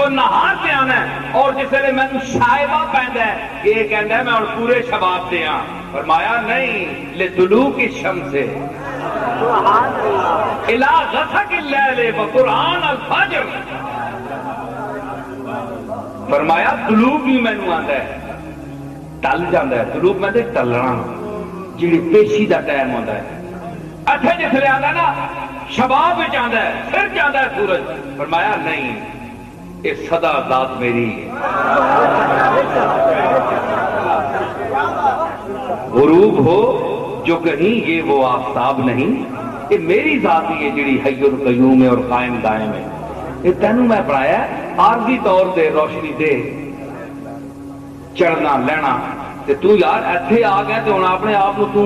وہ نہار سے آنا ہے اور جس نے میں شائبہ پہندا ہے کہ یہ کہندا ہے میں اور پورے شباب سے ہاں، فرمایا نہیں، لطلوع الشمس الی غسق اللیل وقرآن الفجر، فرمایا طلوع بھی مینوں آندا ہے، ٹل جاندا ہے، طلوع میں تے ٹلنا جڑی پیشی دا ٹائم ہوندا ہے، اٹھے جسلے آندا نا شباب وچ آندا ہے، پھر جاندا ہے سورج، فرمایا نہیں، یہ صدا ذات میری ہے، غروب ہو جو کہیں یہ وہ آفتاب نہیں، یہ میری ذات ہی ہے جڑی حی القیوم ہے اور قائم دائم ہے، یہ تینوں میں پڑھایا عارضی طور تے روشنی دے چڑھنا لینا تے تو یار ایتھے آ گیا تے ہن اپنے آپ کو تو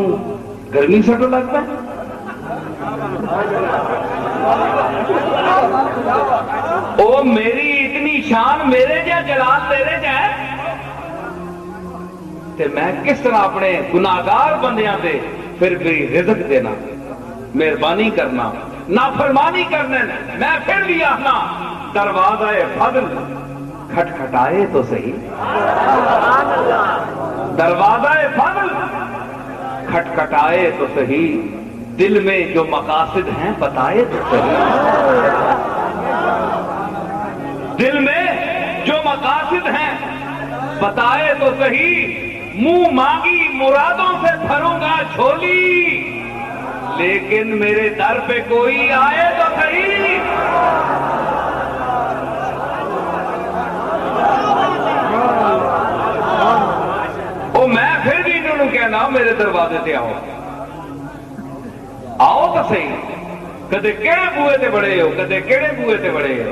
گرمی سٹو لگ پہ او میری اتنی شان میرے جا جلال تیرے جا ہے تے میں کس طرح اپنے گناہگار بندیاں تے پھر بھی رزق دینا، مہربانی کرنا، نافرمانی کرنے، میں پھر بھی آنا دروازہ فضل کھٹکھٹائے تو صحیح، دروازہ فضل کھٹکھٹائے تو صحیح، دل میں جو مقاصد ہیں بتائے تو صحیح، دل میں جو مقاصد ہیں بتائے تو صحیح، منہ مانگی مرادوں سے بھروں گا جھولی، لیکن میرے در پہ کوئی آئے تو صحیح، او میں پھر بھی انہوں کہنا میرے دروازے سے آؤ، آؤ تو صحیح، کدے کیڑے بوئے تے بڑے ہو، کدے کیڑے بوئے تے بڑے ہو،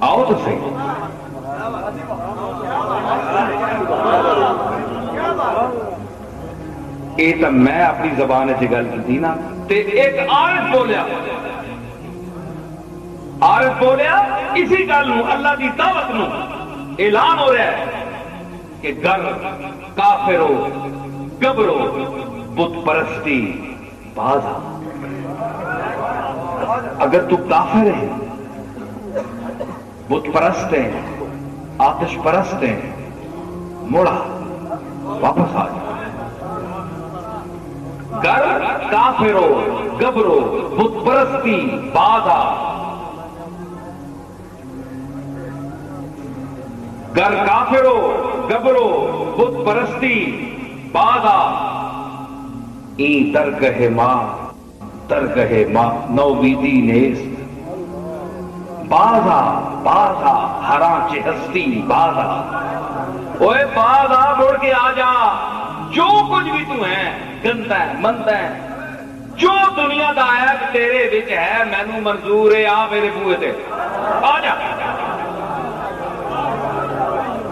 آؤ تو صحیح، یہ تو میں اپنی زبان سے گل کی نا تے ایک عارف بولیا اسی گل نو اللہ دی دعوت نو اعلان ہو رہا ہے کہ گر کافرو گبرو بت پرستی باز آ، اگر تو کافر ہے، بت پرست ہے، آتش پرست ہے، مڑا واپس آ جا، گر کافرو گبرو بت پرستی باز آ، گر کافرو گبرو بت پرستی باز آ، این درگہ ماں نومیدی نیست، باز آ ہراں چہ ہستی باز آ، اوے باز آ مڑ کے آ جا، جو کچھ بھی تو ہے گندا ہے مندا ہے، جو دنیا دا عیب تیرے وچ ہے مینوں منظور ہے، آ میرے بوئے تے آ جا،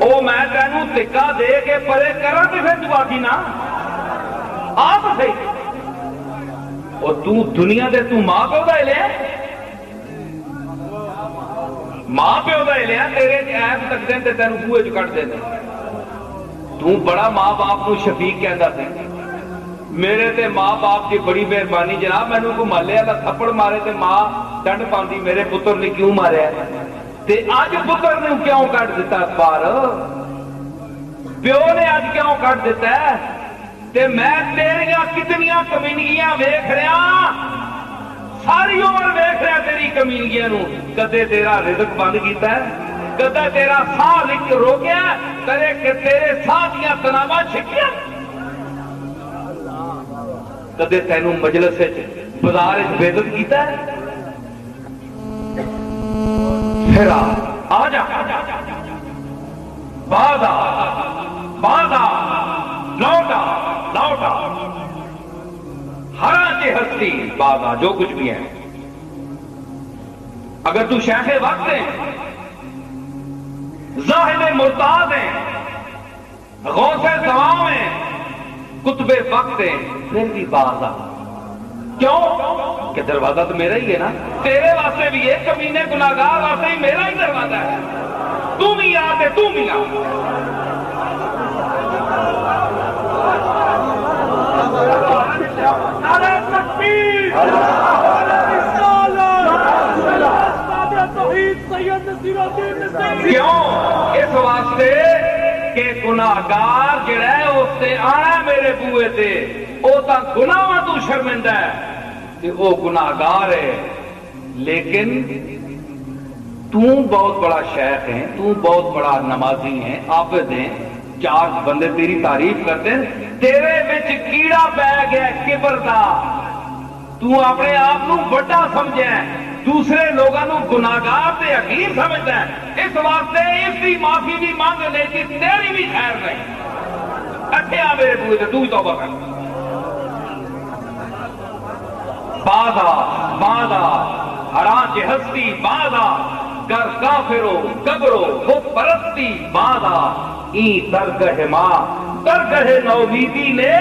او میں تینوں دکا دے کے پرے کراں تے پھر تو آکھی نا آ تو صحیح، اور تو دنیا دے تو ماں پیو دا لیا، ماں پیو دا لیا، تیرے عیب تک دیں تے تینوں بوئے چ کٹ دیں، تو بڑا ماں باپ کو شفیق کہندا سی، میرے تے ماں باپ کی بڑی مہربانی جناب، مینوں کو مالے والا تھپڑ مارے تے ماں ڈنڈ پاندی میرے پتر نے کیوں ماریا تے اج پتر نے کیوں کٹ دیتا پار، پیو نے اج کیوں کٹ دیتا ہے، تے میں تیریاں کتنیاں کمینگیاں ویکھ رہا، ساری عمر ویکھ رہا تیری کمینگیاں نو، کدے تیرا رزق بند کیتا ہے، کدے تیرا ساہ لکھ روکیا، کدے کہ تیرے ساہ دیاں تناباں چھکیاں، کدے تینوں مجلس بازار بے عزت کیتا ہے، پھر آ جا باز آ لوٹا ہراں چہ ہستی باز آ، جو کچھ بھی ہے، اگر تو شیخ وقت ہے، زاہد مرتاض ہیں، غوث زمام ہیں، قطب وقت ہیں، پھر بھی باز آ، کیوں کہ دروازہ تو میرا ہی ہے نا، تیرے واسطے بھی ہے، کمینے گناہگار واسطے ہی میرا ہی دروازہ ہے، تو بھی آتے تو بھی آ، نعرہ تکبیر، نعرہ رسالت، استاد توحید سید کیوں؟ اس واسطے کہ گناہگار جڑا ہے اس سے آنا میرے بوئے تے وہ تو گناہاں تو شرمندہ ہے کہ وہ گناہگار ہے، لیکن تو بہت بڑا شیخ ہے، تو بہت بڑا نمازی ہے، عابد ہے، چار بندے تیری تعریف کرتے ہیں، تیرے وچ کیڑا پی گیا کبر دا، تو اپنے آپ کو بڑا سمجھے، دوسرے لوگوں گناہگار تے حقیر سمجھتا ہے، اس واسطے اس کی معافی بھی مانگ لے کہ تیری بھی خیر نہیں۔ اچھے آ میرے بوئے تے تو ہی توبہ کر، بازا بازا حرانچ ہستی بازا گر کافرو قبرو خود پرستی بازا این درگہ ماں درگہ نومیدی نے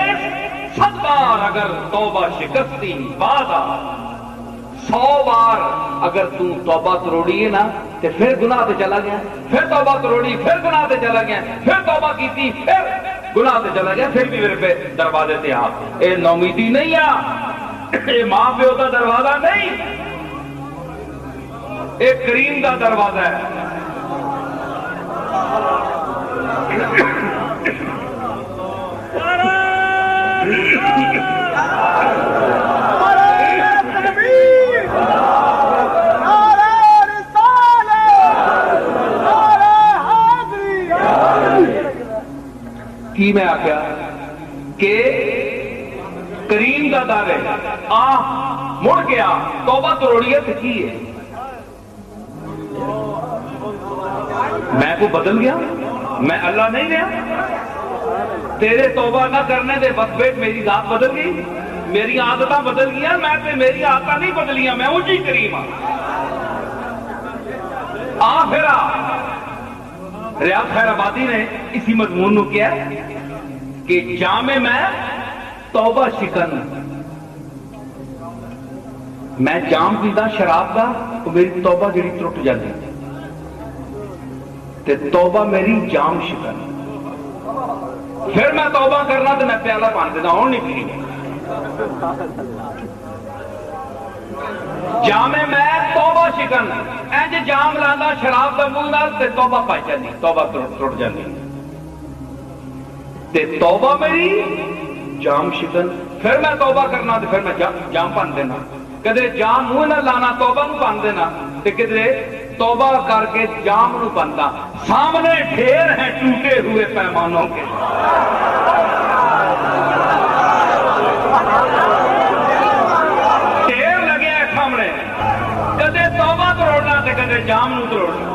100 بار اگر توبہ شکستی بازا، 100 بار اگر تو توبہ تروڑی ہے نا تو پھر گناہ تے چلا گیا، پھر توبہ تروڑی، پھر گناہ تے چلا گیا، پھر توبہ کیتی، پھر گناہ تے چلا گیا، پھر بھی میرے پہ دروازے تے آپ اے نومیدی نہیں آ، اے ماں پیو کا دروازہ نہیں، اے کریم کا دروازہ ہے۔ کی میں آخیا کہ کریم کا در ہے، آ مڑ گیا توبہ توڑیت کی ہے، میں کو بدل گیا، میں اللہ نہیں رہا، تیرے توبہ نہ کرنے دے وقت میری ذات بدل گئی، میری عادتاں بدل گیا، میں تے میری عادتاں نہیں بدلیاں، میں اونجی کریم ہاں۔ پھر ریاض خیر آبادی نے اسی مضمون نو کیا کہ جامع میں توبہ شکن، میں جام پیتا شراب کا تو میری توبہ جڑی ٹوٹ جاتی تے توبہ میری جام شکن، پھر میں توبہ کرنا تو میں پیالہ پان دیتا ہوں نہیں پی، جامع میں توبہ شکن اینج جام لانا شراب دا منہ نال تے توبہ پائی جاتی، توبہ ٹوٹ جاتی تے توبہ میری جام شکن، پھر میں توبہ کرنا تے پھر میں جام پان دینا، کدھے جام منہ نہ لانا توبہ نو پان دینا تے کدھے توبہ کر کے جام نو پاندا، سامنے ڈھیر ہیں ٹوٹے ہوئے پیمانوں کے، ڈھیر لگے ہیں سامنے، کدے توبہ توڑنا تے کدے جام نو توڑنا،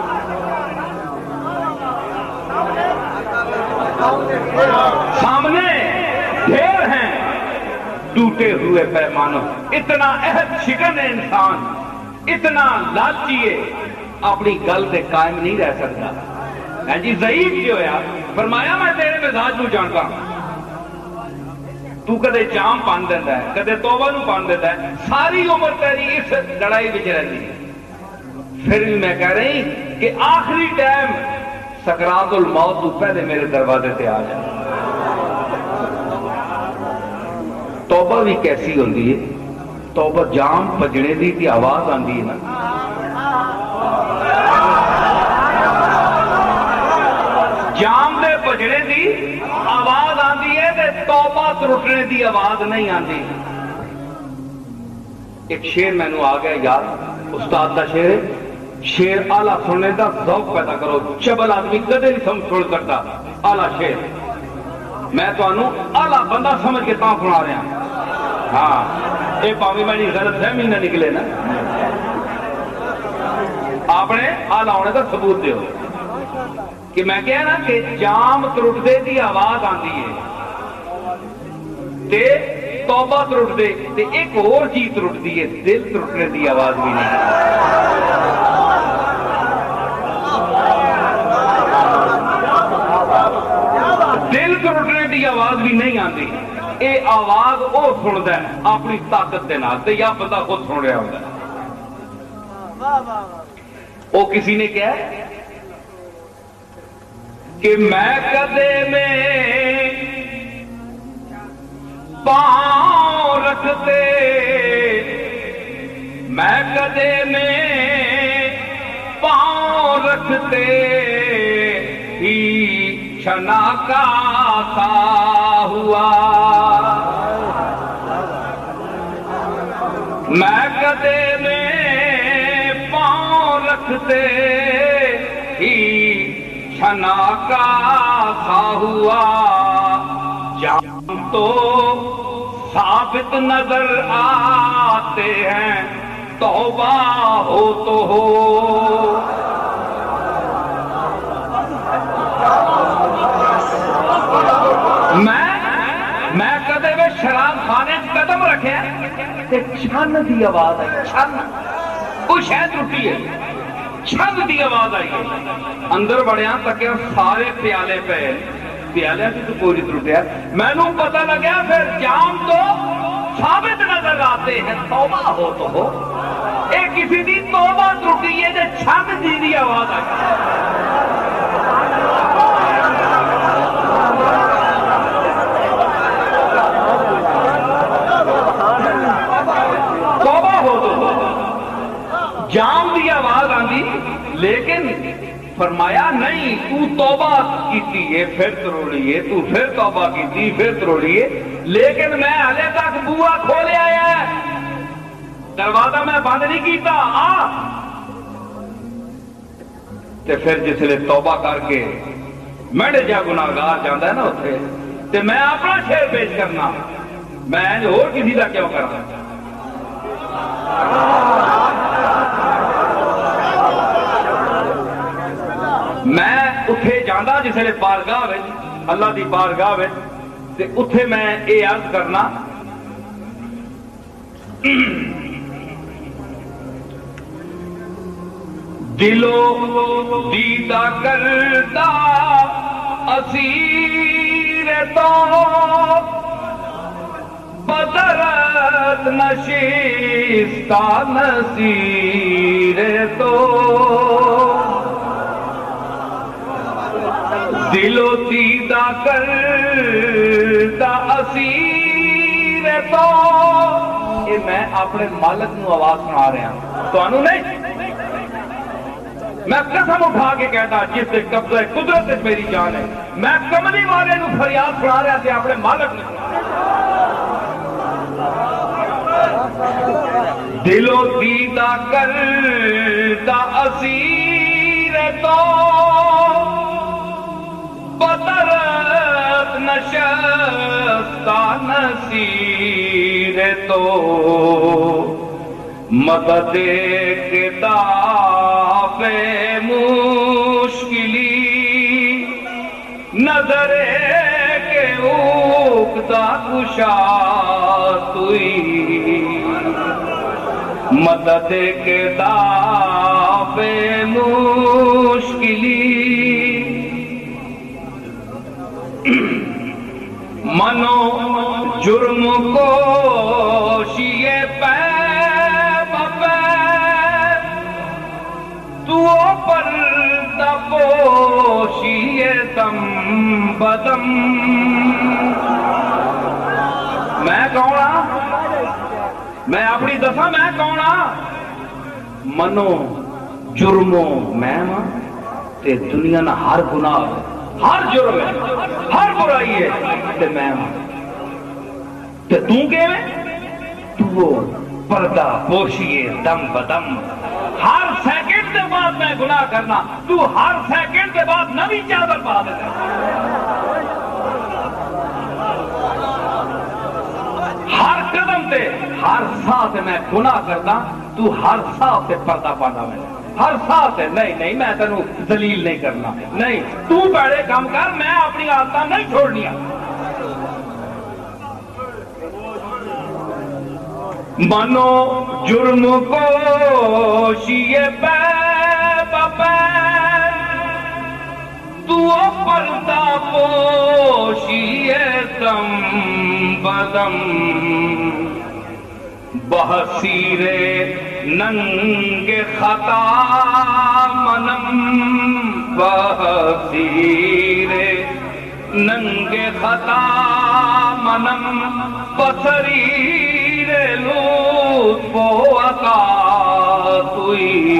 سامنے ڈھیر ہیں ٹوٹے ہوئے پیمانوں، اتنا عہد شکن ہے انسان، اتنا لالچی ہے، اپنی گل پہ قائم نہیں رہ سکتا ہے جی، ضعیف جو ہے فرمایا میں تیرے مزاج نو جانتا ہوں، تو کدے جام پان دیتا ہے کدے توبہ نو پان دیتا ہے، ساری عمر تیری اس لڑائی وچ رہتی ہے، پھر بھی میں کہہ رہی کہ آخری ٹائم سکرات الموت تو پہلے میرے دروازے تے آ جائے۔ توبہ بھی کیسی ہوندی ہے، توبہ جام بجنے دی تی آواز آندی ہے نا، جام دے بجنے دی آواز آندی ہے تے توبہ ترٹنے دی آواز نہیں آندی۔ ایک شعر میں نو آ گیا یاد، استاد دا شعر ہے، شعر آلہ سننے دا ذوق پیدا کرو، چبل آدمی کدے نہیں سن سکتا آلہ شعر، میں تو انہوں آلہ بندہ سمجھ کے تاں سنا رہا ہوں، ہاں اے پاوی میں نہیں غلط فہمی نہ نکلے نا، آپ نے آلہ ہونے دا ثبوت دے ہو کہ میں کہہ نا کہ جام ترٹ دے دی آواز آندی ہے تے توبہ ترٹ دے تے ایک اور چیز ترٹ دی ہے، دل ترٹنے دی آواز بھی نہیں، دل ترٹنے دی آواز بھی نہیں آندی، اے آواز او سندا ہے اپنی طاقت دے نال تے یا بندہ خود سن رہا ہوتا ہے، او کسی نے کہا کہ میں کدے میں پاؤں رکھتے، میں کدے میں پاؤں جانتے ہی شنا کا سا ہوا میں کدے میں پاؤں رکھتے ہی شنا کا سا ہوا جام تو ثابت نظر آتے ہیں توبہ ہو تو ہو میں کدے میں شراب خانے قدم رکھے تے چھن دی آواز آئی چھن کوئی شاید ٹوٹی ہے چھن دی آواز آئی اندر بڑیاں تک سارے پیالے پہ پیالے سے تو کوئی نہیں ٹوٹیا میں نوں پتہ لگیا پھر جام تو ثابت نظر آتے ہیں توبہ ہو تو ہو اے کسی دی توبہ ٹوٹی ہے تے چھن دی آواز آئی جام دی آواز آندی لیکن فرمایا نہیں تو توبہ کیتی ہے پھر تروڑی ہے تو پھر توبہ کیتی پھر تروڑی ہے لیکن میں ہلے تک بوا کھولے آیا ہے دروازہ میں بند نہیں کیتا آ تے پھر جس لئے توبہ کر کے میڈے جا گناہگار جاندہ ہے نا اتھے تے میں اپنا شعر پیش کرنا میں اور کسی دا کیوں کرنا میں اتھے جاندہ جسے لئے بارگاہ ہے اللہ دی بارگاہ ہے تے اتھے میں اے عرض کرنا دلو دیدہ کرتا اسیر تو بدرت نشستہ نصیر تو دلو دیدہ کرتا اسیر تو یہ میں اپنے مالک نو آواز سنا رہا ہوں تو انہوں نے میں قسم اٹھا کے کہتا جس سے قبضہ قدرت میری جان ہے میں کملی والے نو فریاد سنا رہا تھے اپنے مالک نے دلو دیدہ کرتا اسیر تو بدرت نشستہ نصیر تو مدد کتاب مشکلی نظر کے اقدا کشا توئی مدد کتاب مشکلی منو جرم کو شیئے پہ تو پردہ پوشیے دم بدم میں کہنا میں اپنی دسا میں کہنا منو جرموں میں تے دنیا نہ ہر گناہ ہر جرم ہے ہر برائی ہے تے میں تے تو کہویں تو پردہ پوشیے دم بدم ہر سیکنڈ کے بعد میں گناہ کرنا تو ہر سیکنڈ کے بعد نوی چادر پا دیتا ہر قدم تے ہر ساہ سے میں گناہ کرنا تو ہر ساہ سے پردہ پانا میں ہر ساہ سے نہیں میں تینوں ذلیل نہیں کرنا نہیں تو بڑے کام کر میں اپنی عادتیں نہیں چھوڑنی منو جرم کو شیئے پہ بپے تو پردہ پوشیے دم بدم بحثیر ننگ خطا منم بحثیر ننگ خطا منم بصریر لطف و عطا توئی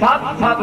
7-7